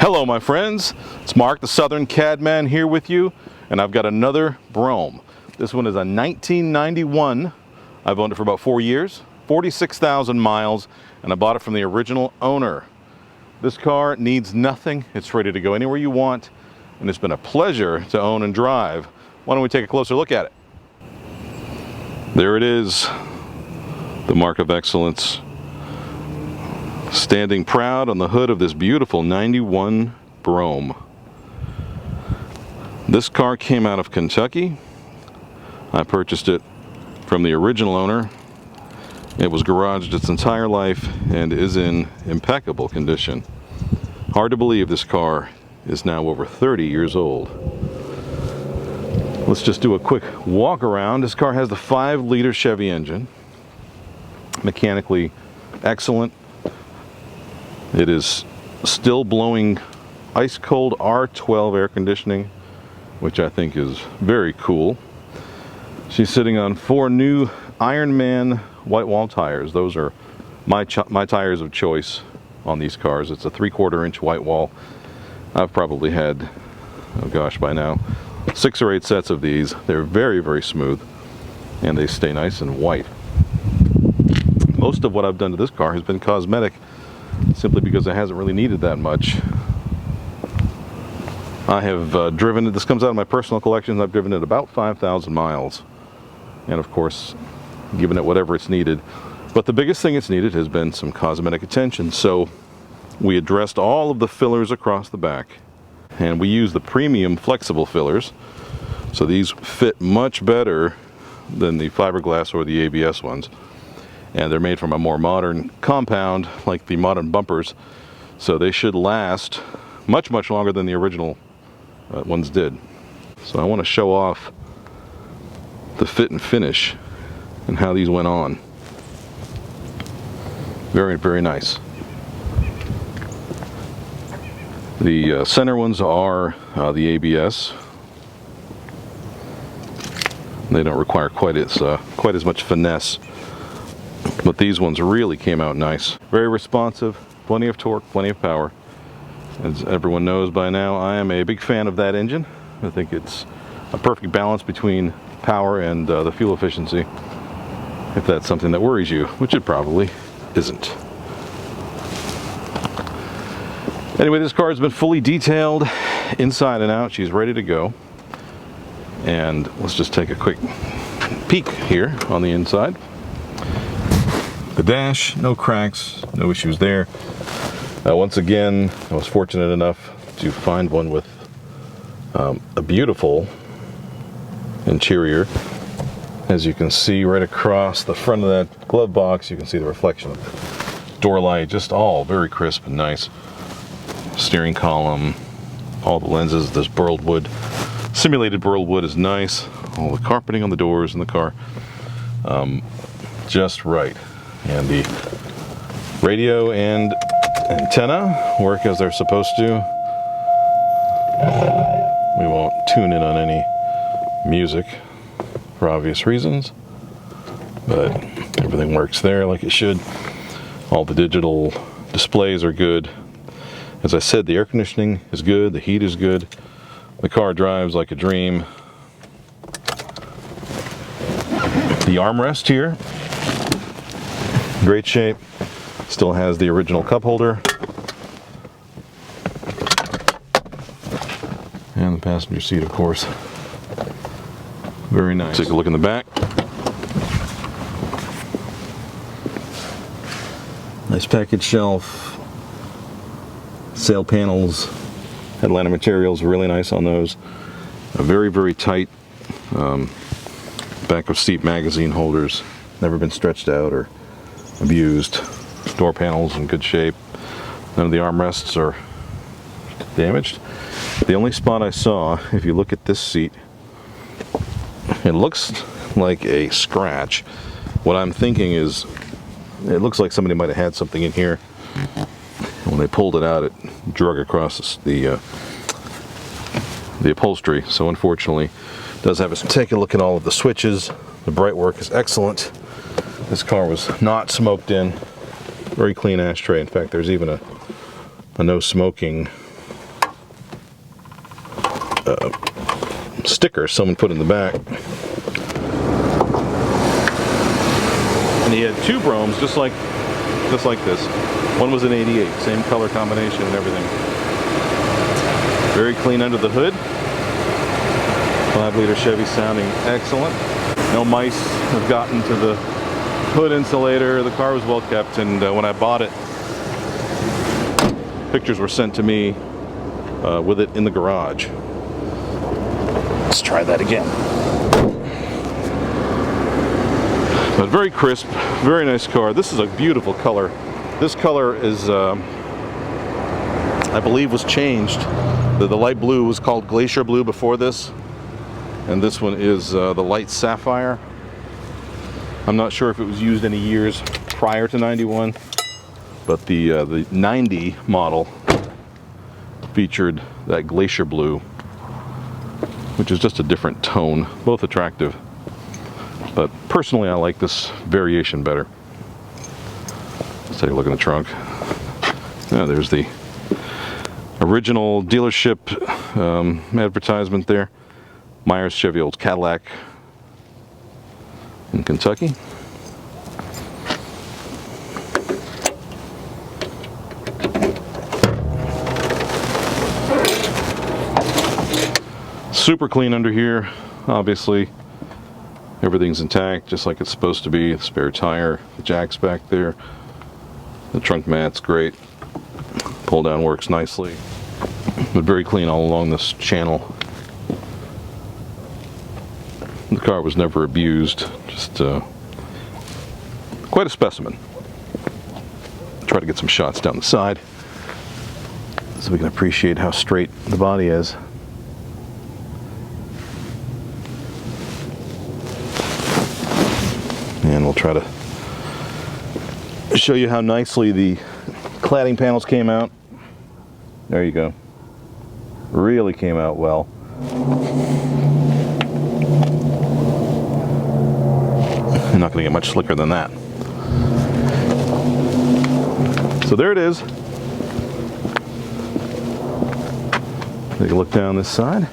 Hello my friends, it's Marc the Southerncadman here with you, and I've got another BROUGHAM. This one is a 1991. I've owned it for about 4 years, 46,000 miles, and I bought it from the original owner. This car needs nothing, it's ready to go anywhere you want, and it's been a pleasure to own and drive. Why don't we take a closer look at it? There it is, the mark of excellence. Standing proud on the hood of this beautiful 91 BROUGHAM. This car came out of Kentucky. I purchased it from the original owner. It was garaged its entire life and is in impeccable condition. Hard to believe this car is now over 30 years old. Let's just do a quick walk around. This car has the 5-liter Chevy engine. Mechanically excellent. It is still blowing ice cold R12 air conditioning, which I think is very cool. She's sitting on 4 new Ironman white wall tires. Those are my tires of choice on these cars. It's a 3/4 inch white wall. I've probably had, oh gosh, by now 6 or 8 sets of these. They're very, very smooth and they stay nice and white. Most of what I've done to this car has been cosmetic, simply because it hasn't really needed that much. I have driven it, this comes out of my personal collections, I've driven it about 5,000 miles. And of course, given it whatever it's needed. But the biggest thing it's needed has been some cosmetic attention. So we addressed all of the fillers across the back. And we use the premium flexible fillers. So these fit much better than the fiberglass or the ABS ones. And they're made from a more modern compound, like the modern bumpers, so they should last much longer than the original ones did. So I want to show off the fit and finish and how these went on. Very, very nice. The center ones are the ABS. They don't require quite as much finesse. But these ones really came out nice. Very responsive, plenty of torque, plenty of power. As everyone knows by now, I am a big fan of that engine. I think it's a perfect balance between power and the fuel efficiency, if that's something that worries you, which it probably isn't. Anyway, this car has been fully detailed inside and out. She's ready to go. And let's just take a quick peek here on the inside. The dash, no cracks, no issues there. Once again, I was fortunate enough to find one with a beautiful interior. As you can see right across the front of that glove box, you can see the reflection of the door light, just all very crisp and nice. Steering column, all the lenses, this burled wood, simulated burled wood is nice. All the carpeting on the doors in the car, just right. And the radio and antenna work as they're supposed to. We won't tune in on any music for obvious reasons, but everything works there like it should. All the digital displays are good. As I said, the air conditioning is good, the heat is good. The car drives like a dream. The armrest here, great shape, still has the original cup holder. And the passenger seat, of course. Very nice. Take a look in the back. Nice package shelf. Sail panels. Headliner materials, really nice on those. A very, very tight back of seat magazine holders. Never been stretched out or abused. Door panels in good shape. None of the armrests are damaged. The only spot I saw, if you look at this seat, it looks like a scratch. What I'm thinking is, it looks like somebody might have had something in here. When they pulled it out, it drug across the upholstery. So unfortunately, it does have a. Take a look at all of the switches. The bright work is excellent. This car was not smoked in. Very clean ashtray. In fact, there's even a no smoking sticker someone put in the back. And he had two Broughams just like this. One was an 88, same color combination and everything. Very clean under the hood. 5-liter Chevy sounding excellent. No mice have gotten to the hood insulator. The car was well kept, and when I bought it, pictures were sent to me with it in the garage. Let's try that again. But very crisp, very nice car. This is a beautiful color. This color is, I believe, was changed. The light blue was called Glacier Blue before this, and this one is the light sapphire. I'm not sure if it was used any years prior to 91, but the 90 model featured that Glacier Blue, which is just a different tone, both attractive. But personally, I like this variation better. Let's take a look in the trunk. Yeah, there's the original dealership advertisement there. Myers Chevy Old Cadillac in Kentucky. Super clean under here, obviously. Everything's intact, just like it's supposed to be. The spare tire, the jack's back there. The trunk mat's great. Pull down works nicely. But very clean all along this channel. The car was never abused, just quite a specimen. Try to get some shots down the side so we can appreciate how straight the body is. And we'll try to show you how nicely the cladding panels came out. There you go. Really came out well. You're not going to get much slicker than that. So there it is. Take a look down this side.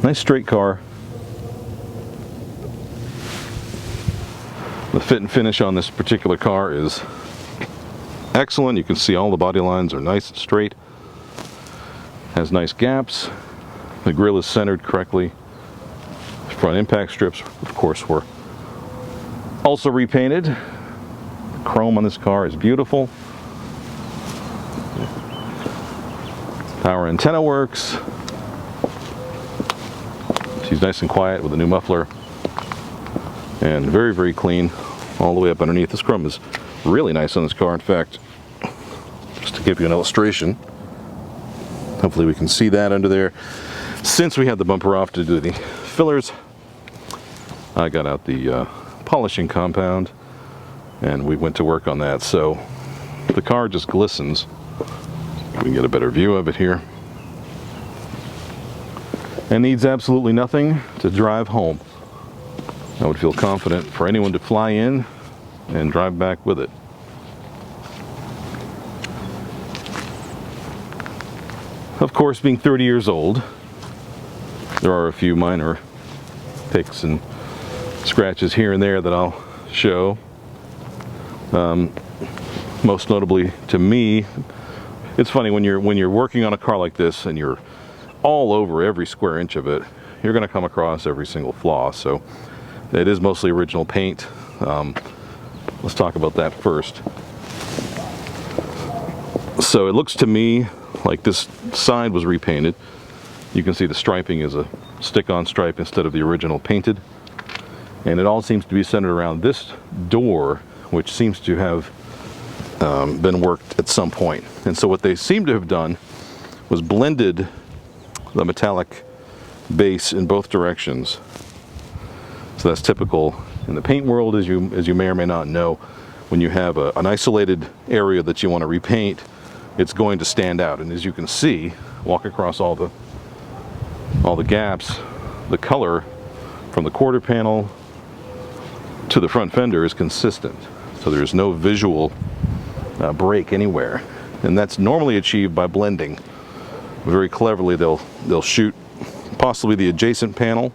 Nice straight car. The fit and finish on this particular car is excellent. You can see all the body lines are nice and straight. Has nice gaps. The grille is centered correctly. Front impact strips, of course, were also repainted. The chrome on this car is beautiful. Power antenna works. She's nice and quiet with a new muffler. And very, very clean all the way up underneath. This chrome is really nice on this car. In fact, just to give you an illustration, hopefully we can see that under there. Since we had the bumper off to do the fillers, I got out the polishing compound and we went to work on that. So the car just glistens. We can get a better view of it here. And needs absolutely nothing to drive home. I would feel confident for anyone to fly in and drive back with it. Of course, being 30 years old, there are a few minor picks and scratches here and there that I'll show. Most notably to me, it's funny when you're working on a car like this and you're all over every square inch of it, you're going to come across every single flaw. So it is mostly original paint. Let's talk about that first. So it looks to me like this side was repainted. You can see the striping is a stick-on stripe instead of the original painted. And it all seems to be centered around this door, which seems to have been worked at some point. And so what they seem to have done was blended the metallic base in both directions. So that's typical in the paint world, as you may or may not know. When you have an isolated area that you want to repaint, it's going to stand out. And as you can see, walk across all the gaps, the color from the quarter panel to the front fender is consistent. So there's no visual break anywhere. And that's normally achieved by blending. Very cleverly, they'll shoot possibly the adjacent panel,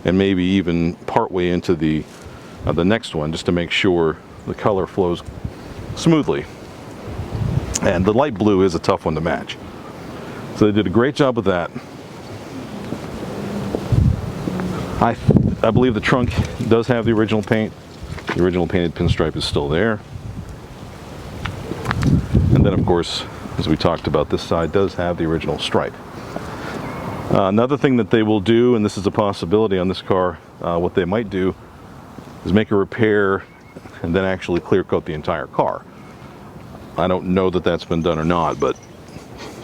and maybe even partway into the next one, just to make sure the color flows smoothly. And the light blue is a tough one to match. So they did a great job with that. I believe the trunk does have the original paint. The original painted pinstripe is still there. And then of course, as we talked about, this side does have the original stripe. Another thing that they will do, and this is a possibility on this car, what they might do is make a repair and then actually clear coat the entire car. I don't know that that's been done or not, but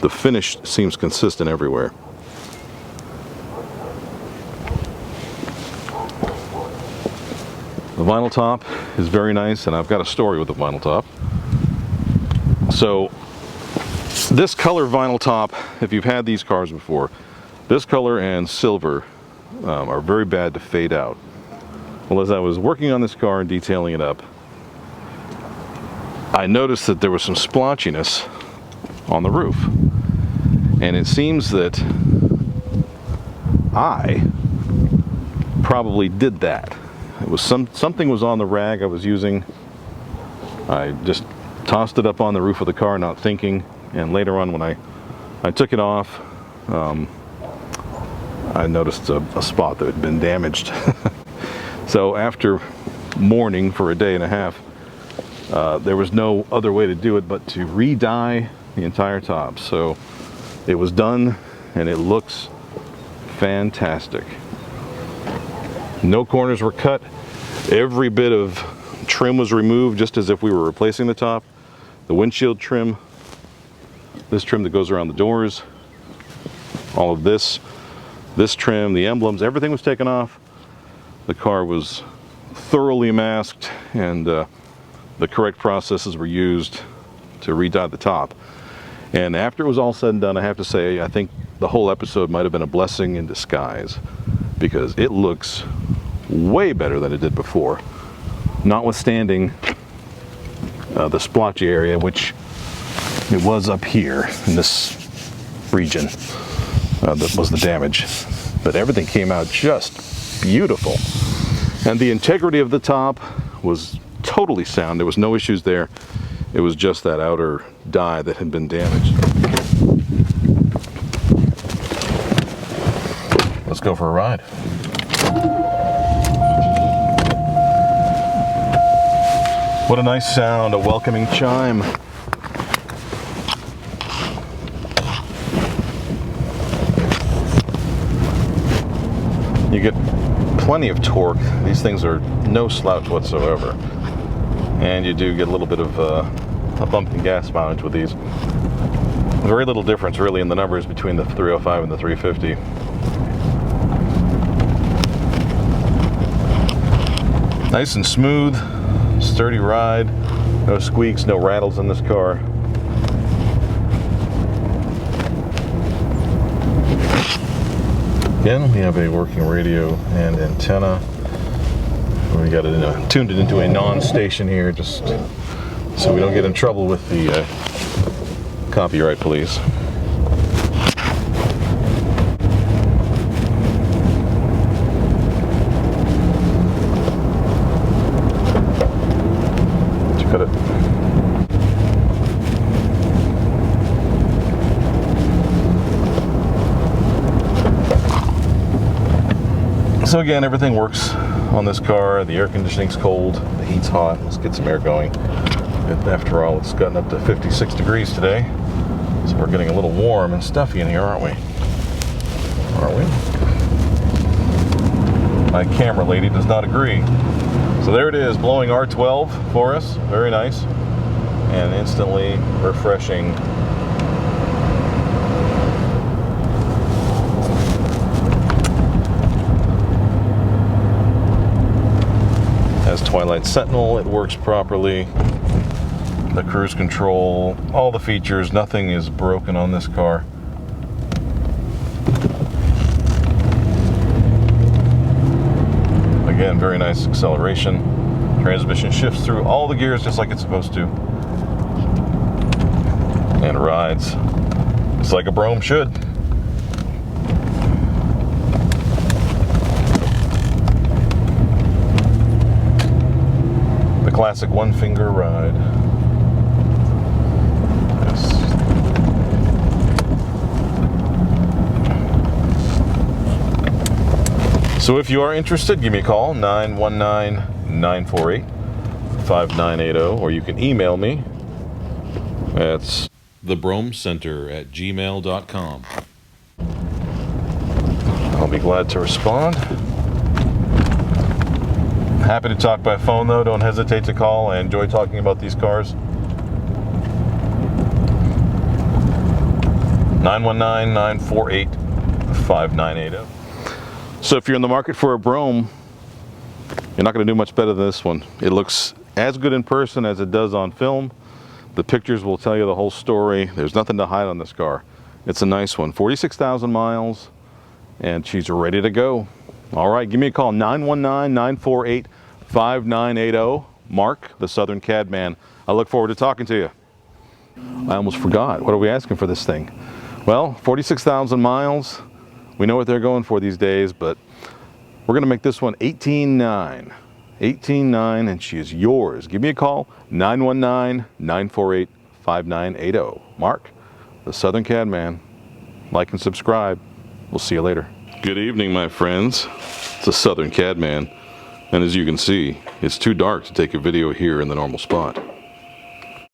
the finish seems consistent everywhere. The vinyl top is very nice, and I've got a story with the vinyl top. So this color vinyl top, if you've had these cars before, this color and silver are very bad to fade out. Well, as I was working on this car and detailing it up, I noticed that there was some splotchiness on the roof. And it seems that I probably did that. It was something was on the rag I was using. I just tossed it up on the roof of the car, not thinking, and later on when I took it off, I noticed a spot that had been damaged. So after mourning for a day and a half, there was no other way to do it but to re-dye the entire top. So it was done, and it looks fantastic. No corners were cut. Every bit of trim was removed, just as if we were replacing the top. The windshield trim, this trim that goes around the doors, all of this trim, the emblems, everything was taken off. The car was thoroughly masked, and the correct processes were used to re-dye the top. And after it was all said and done, I have to say, I think the whole episode might have been a blessing in disguise, because it looks way better than it did before, notwithstanding the splotchy area, which it was up here in this region that was the damage. But everything came out just beautiful. And the integrity of the top was totally sound. There was no issues there. It was just that outer dye that had been damaged. Let's go for a ride. What a nice sound, a welcoming chime. You get plenty of torque. These things are no slouch whatsoever. And you do get a little bit of a bump in gas mileage with these. Very little difference really in the numbers between the 305 and the 350. Nice and smooth, sturdy ride, no squeaks, no rattles in this car. Again, we have a working radio and antenna. We got it tuned it into a non-station here, just so we don't get in trouble with the copyright police. Cut it. So again, everything works on this car. The air conditioning's cold, the heat's hot. Let's get some air going. After all, it's gotten up to 56 degrees today, so we're getting a little warm and stuffy in here, aren't we? Aren't we? My camera lady does not agree. So there it is, blowing R12 for us. Very nice. And instantly refreshing. As Twilight Sentinel, it works properly. The cruise control, all the features, nothing is broken on this car. Again, very nice acceleration. Transmission shifts through all the gears just like it's supposed to. And rides just like a BROUGHAM should. Classic one finger ride. Yes. So if you are interested, give me a call, 919-948-5980, or you can email me. That's thebroughamcenter@gmail.com. I'll be glad to respond. Happy to talk by phone though, don't hesitate to call. I enjoy talking about these cars. 919-948-5980. So if you're in the market for a Brougham, you're not going to do much better than this one. It looks as good in person as it does on film. The pictures will tell you the whole story. There's nothing to hide on this car. It's a nice one. 46,000 miles, and she's ready to go. All right, give me a call, 919-948-5980. Mark, the Southern Cadman. I look forward to talking to you. I almost forgot. What are we asking for this thing? Well, 46,000 miles. We know what they're going for these days, but we're going to make this one 18.9. 18.9, and she is yours. Give me a call, 919-948-5980. Mark, the Southern Cadman. Like and subscribe. We'll see you later. Good evening, my friends. It's the Southern Cadman, and as you can see, it's too dark to take a video here in the normal spot.